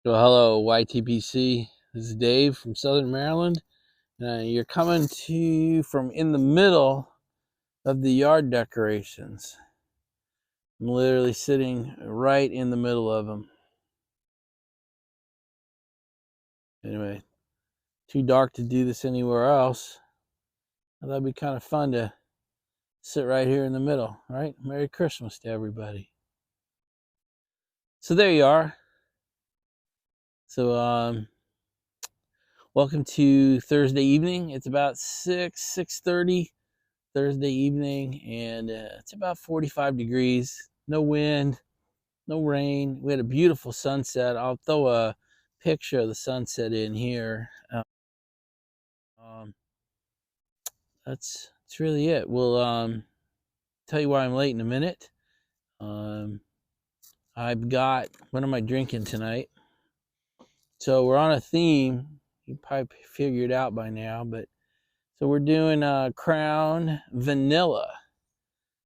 Well, hello, YTPC. This is Dave from Southern Maryland. You're coming to you from in the middle of the yard decorations. I'm literally sitting right in the middle of them. Anyway, too dark to do this anywhere else. That'd be kind of fun to sit right here in the middle, right? Merry Christmas to everybody. So there you are. So welcome to Thursday evening. It's about 6:30 Thursday evening, and it's about 45 degrees. No wind, no rain. We had a beautiful sunset. I'll throw a picture of the sunset in here. Um, that's really it. We'll tell you why I'm late in a minute. Um, I've got, what am I drinking tonight? So we're on a theme. You probably figured out by now, but so we're doing Crown Vanilla.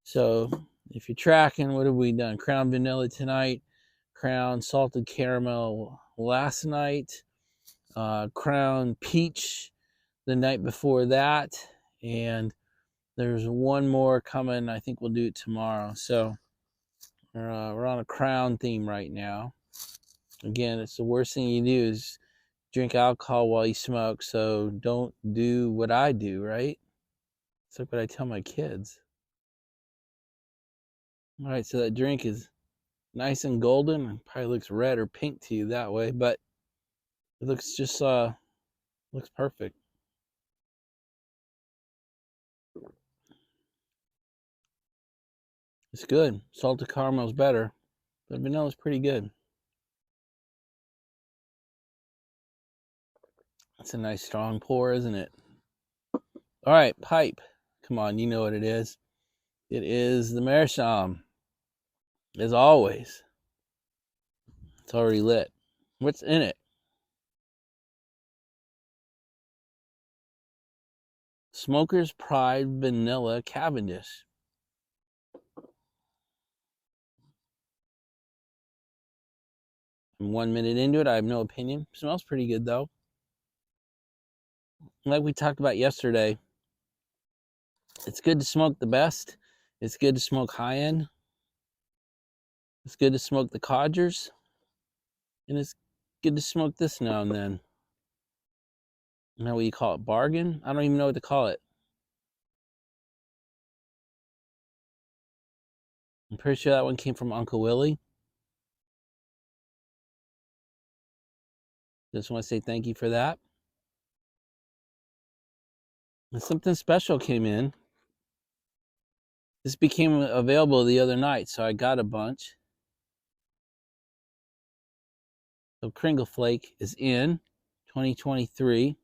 So if you're tracking, what have we done? Crown Vanilla tonight, Crown Salted Caramel last night, Crown Peach the night before that, and there's one more coming. I think we'll do it tomorrow. So we're on a Crown theme right now. Again, it's the worst thing you do is drink alcohol while you smoke, so don't do what I do, right? It's like what I tell my kids. All right, so that drink is nice and golden. It probably looks red or pink to you that way, but it looks just looks perfect. It's good. Salted caramel's better, but vanilla's pretty good. It's a nice strong pour, isn't it? All right, pipe. Come on, you know what it is. It is the Meerschaum. As always, it's already lit. What's in it? Smoker's Pride Vanilla Cavendish. I'm 1 minute into it. I have no opinion. Smells pretty good though. Like we talked about yesterday, it's good to smoke the best. It's good to smoke high end. It's good to smoke the codgers. And it's good to smoke this now and then. You know what you call it? Bargain? I don't even know what to call it. I'm pretty sure that one came from Uncle Willie. Just want to say thank you for that. And something special came in. This became available the other night, so I got a bunch. So Kringle Flake is in 2023.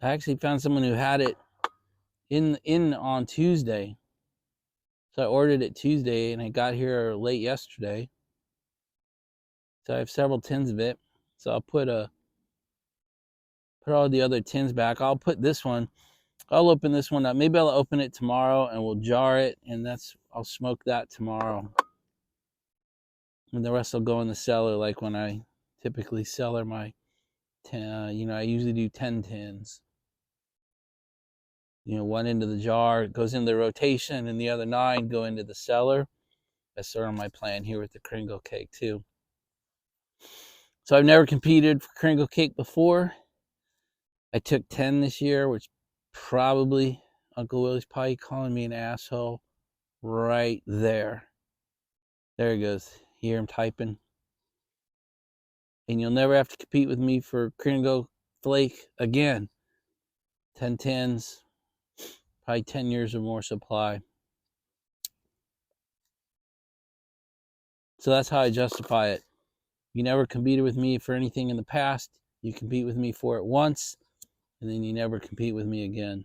I actually found someone who had it in on Tuesday. So I ordered it Tuesday and it got here late yesterday. So I have several tins of it. So I'll put all the other tins back. I'll put this one. I'll open this one up. Maybe I'll open it tomorrow and we'll jar it, and I'll smoke that tomorrow. And the rest will go in the cellar, like when I typically cellar my 10. I usually do 10 tins. One into the jar, it goes into the rotation, and the other 9 go into the cellar. That's sort of my plan here with the Kringle cake too. So I've never competed for Kringle cake before. I took 10 this year, which probably Uncle Willie's probably calling me an asshole right there. There he goes. Hear him typing. And you'll never have to compete with me for Kringle Flake again. 10 tins, probably 10 years or more supply. So that's how I justify it. You never competed with me for anything in the past. You compete with me for it once, and then you never compete with me again.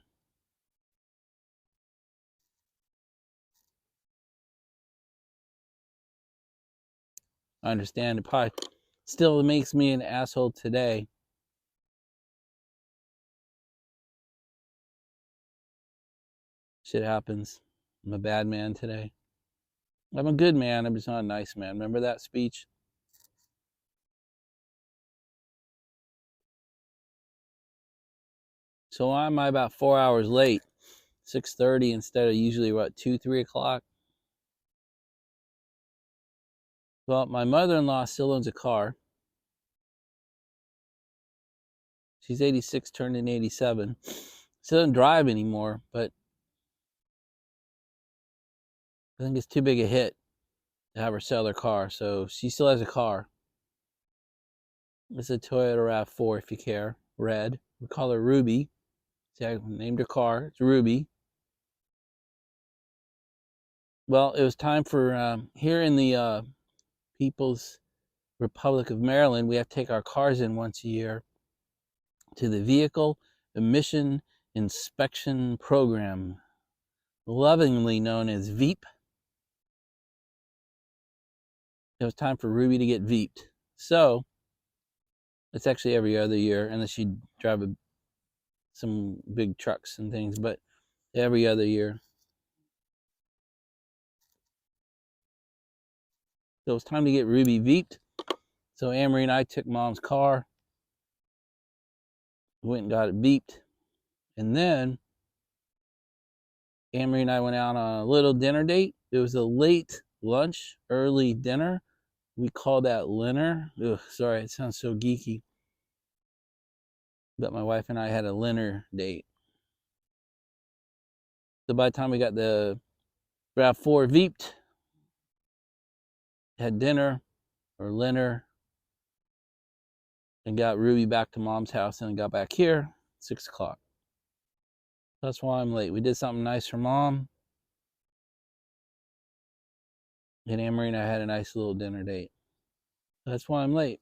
I understand it probably still makes me an asshole today. Shit happens. I'm a bad man today. I'm a good man. I'm just not a nice man. Remember that speech? So why am I about 4 hours late? 6:30 instead of usually, what, 2, 3 o'clock? Well, my mother-in-law still owns a car. She's 86, turning 87. She doesn't drive anymore, but I think it's too big a hit to have her sell her car. So she still has a car. It's a Toyota RAV4, if you care. Red. We call her Ruby. See, I named her car. It's Ruby. Well, it was time for, here in the People's Republic of Maryland, we have to take our cars in once a year to the Vehicle Emission Inspection Program, lovingly known as VEEP. It was time for Ruby to get VEEPed. So it's actually every other year, unless you drive some big trucks and things, but every other year. So it was time to get Ruby VEEPed. So Amory and I took Mom's car, went and got it VEEPed, and then Amory and I went out on a little dinner date. It was a late lunch, early dinner. We call that dinner. Ugh, sorry, it sounds so geeky. But my wife and I had a dinner date. So by the time we got the RAV4 VEEPed, had dinner or dinner, and got Ruby back to Mom's house and got back here 6 o'clock. That's why I'm late. We did something nice for Mom, and Amory and I had a nice little dinner date. That's why I'm late.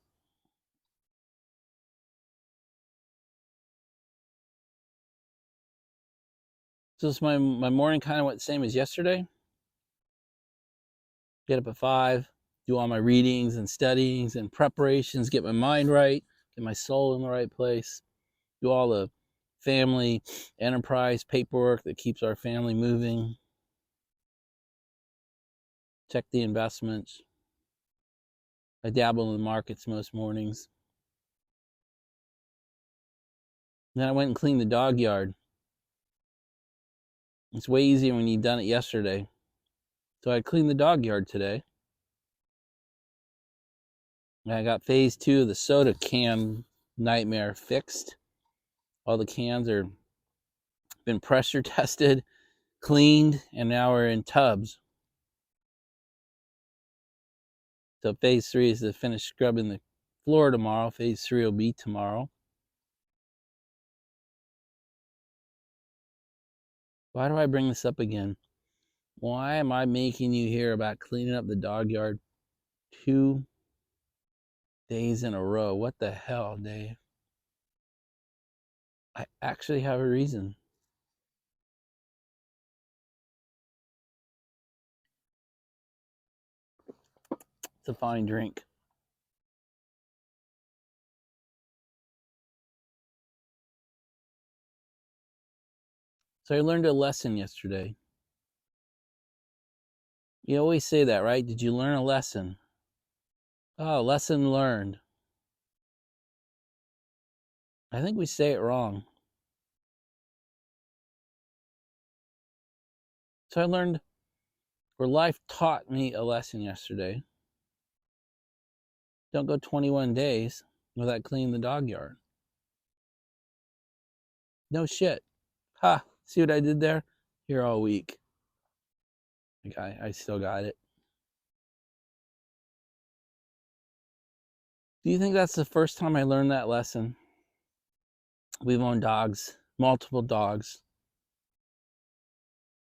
So this my morning kind of went the same as yesterday. Get up at 5, do all my readings and studyings and preparations, get my mind right, get my soul in the right place, do all the family enterprise paperwork that keeps our family moving, check the investments. I dabble in the markets most mornings. Then I went and cleaned the dog yard. It's way easier when you've done it yesterday. So I cleaned the dog yard today. And I got phase 2 of the soda can nightmare fixed. All the cans are been pressure tested, cleaned, and now we're in tubs. So phase 3 is to finish scrubbing the floor tomorrow. Phase 3 will be tomorrow. Why do I bring this up again? Why am I making you hear about cleaning up the dog yard 2 days in a row? What the hell, Dave? I actually have a reason. It's a fine drink. So I learned a lesson yesterday. You always say that, right? Did you learn a lesson? Oh, lesson learned. I think we say it wrong. So I learned, or life taught me a lesson yesterday. Don't go 21 days without cleaning the dog yard. No shit. Ha, see what I did there? Here all week. Okay, I still got it. Do you think that's the first time I learned that lesson? We've owned dogs, multiple dogs,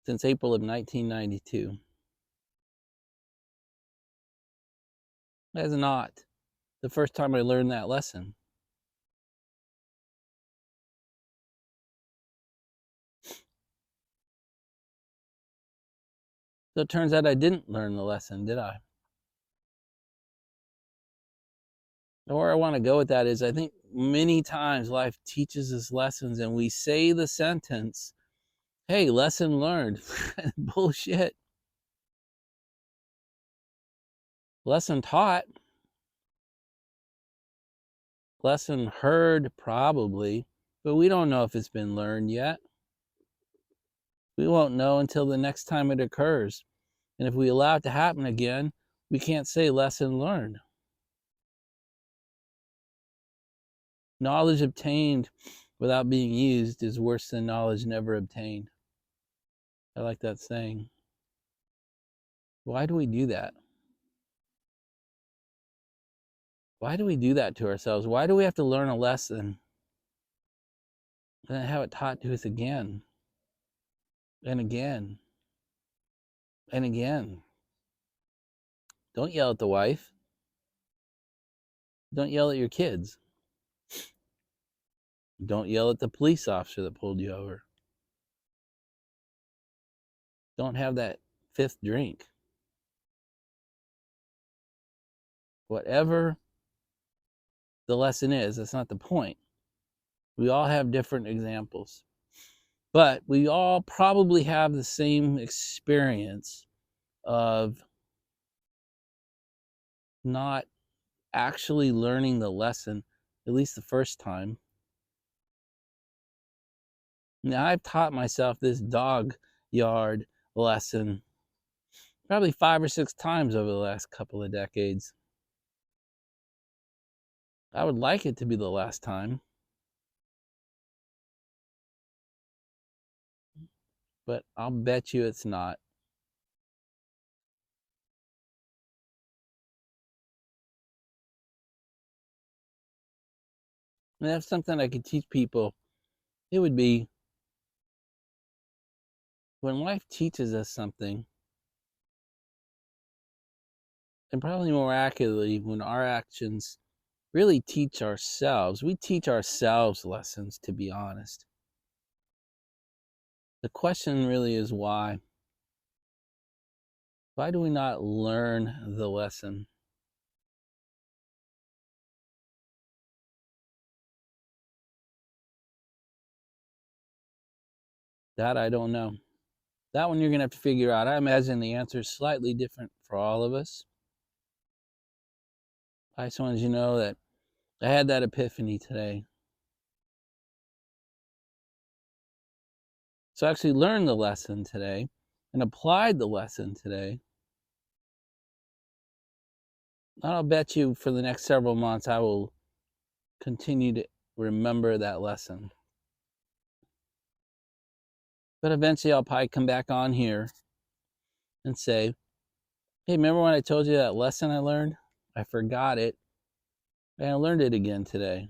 since April of 1992. That's not the first time I learned that lesson. So it turns out I didn't learn the lesson, did I? And where I want to go with that is I think many times life teaches us lessons and we say the sentence, hey, lesson learned. Bullshit. Lesson taught, lesson heard probably, but we don't know if it's been learned yet. We won't know until the next time it occurs. And if we allow it to happen again, we can't say lesson learned. Knowledge obtained without being used is worse than knowledge never obtained. I like that saying. Why do we do that? Why do we do that to ourselves? Why do we have to learn a lesson and then have it taught to us again and again and again? Don't yell at the wife. Don't yell at your kids. Don't yell at the police officer that pulled you over. Don't have that fifth drink. Whatever the lesson is, that's not the point. We all have different examples, but we all probably have the same experience of not actually learning the lesson, at least the first time. Now, I've taught myself this dog yard lesson probably 5 or 6 times over the last couple of decades. I would like it to be the last time, but I'll bet you it's not. And that's something I could teach people. It would be when life teaches us something, and probably more accurately, when our actions really teach ourselves. We teach ourselves lessons, to be honest. The question really is why? Why do we not learn the lesson? That I don't know. That one you're going to have to figure out. I imagine the answer is slightly different for all of us. I just wanted you to know that I had that epiphany today. So I actually learned the lesson today and applied the lesson today. And I'll bet you for the next several months I will continue to remember that lesson. But eventually I'll probably come back on here and say, hey, remember when I told you that lesson I learned? I forgot it, and I learned it again today.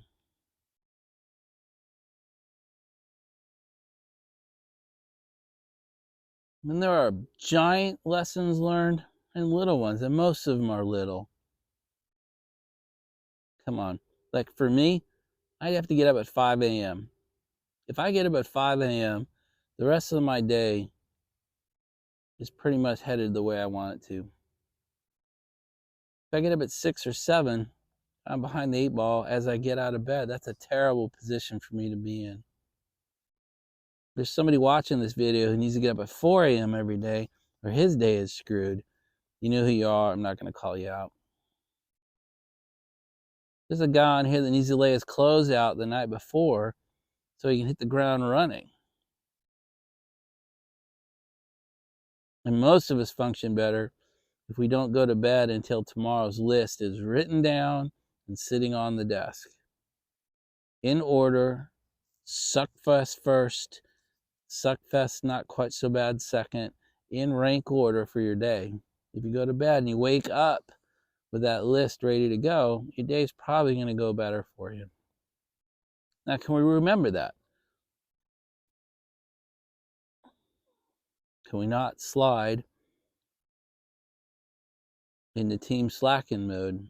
And there are giant lessons learned and little ones, and most of them are little. Come on. Like for me, I'd have to get up at 5 a.m. If I get up at 5 a.m., the rest of my day is pretty much headed the way I want it to. If I get up at 6 or 7, I'm behind the 8 ball as I get out of bed. That's a terrible position for me to be in. There's somebody watching this video who needs to get up at 4 a.m. every day, or his day is screwed. You know who you are. I'm not going to call you out. There's a guy on here that needs to lay his clothes out the night before so he can hit the ground running. And most of us function better if we don't go to bed until tomorrow's list is written down and sitting on the desk. In order, Suckfest first, Suckfest not quite so bad second, in rank order for your day. If you go to bed and you wake up with that list ready to go, your day's probably going to go better for you. Now, can we remember that? Can we not slide into team slacking mode?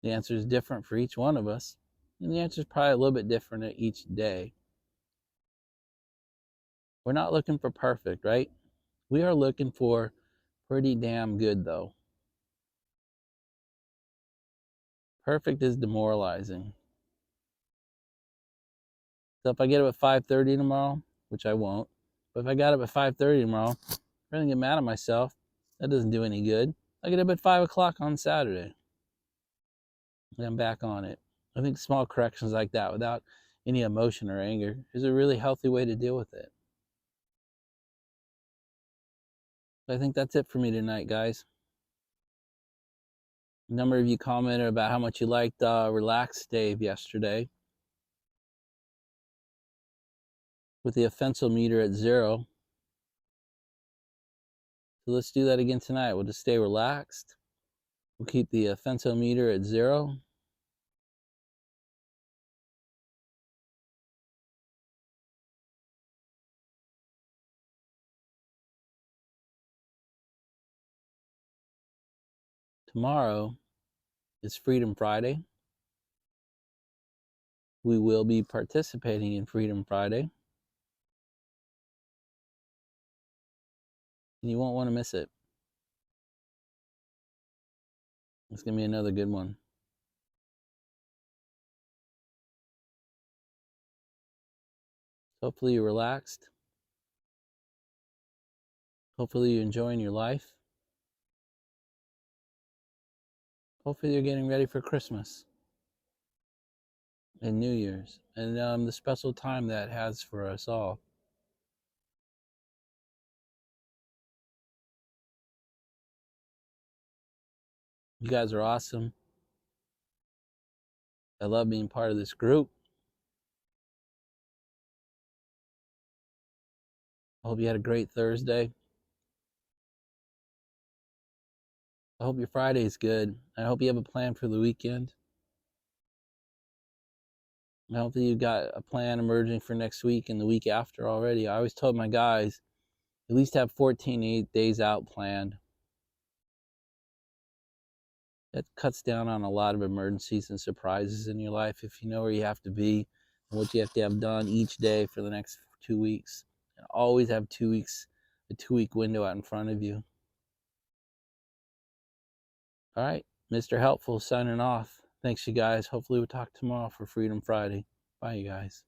The answer is different for each one of us, and the answer is probably a little bit different at each day. We're not looking for perfect, right? We are looking for pretty damn good, though. Perfect is demoralizing. So if I get up at 5:30 tomorrow, which I won't, but if I got up at 5:30 tomorrow, Rather than get mad at myself, that doesn't do any good. I get up at 5 o'clock on Saturday. And I'm back on it. I think small corrections like that without any emotion or anger is a really healthy way to deal with it. I think that's it for me tonight, guys. A number of you commented about how much you liked Relax Dave yesterday with the offensometer at 0. So let's do that again tonight. We'll just stay relaxed. We'll keep the offensometer at 0. Tomorrow is Freedom Friday. We will be participating in Freedom Friday. And you won't want to miss it. It's going to be another good one. Hopefully you're relaxed. Hopefully you're enjoying your life. Hopefully you're getting ready for Christmas and New Year's and the special time that has for us all. You guys are awesome. I love being part of this group. I hope you had a great Thursday. I hope your Friday is good. I hope you have a plan for the weekend. I hope that you've got a plan emerging for next week and the week after already. I always told my guys, at least have 14 days out planned. That cuts down on a lot of emergencies and surprises in your life if you know where you have to be and what you have to have done each day for the next 2 weeks. And always have 2 weeks, a 2-week window out in front of you. All right, Mr. Helpful signing off. Thanks, you guys. Hopefully we'll talk tomorrow for Freedom Friday. Bye, you guys.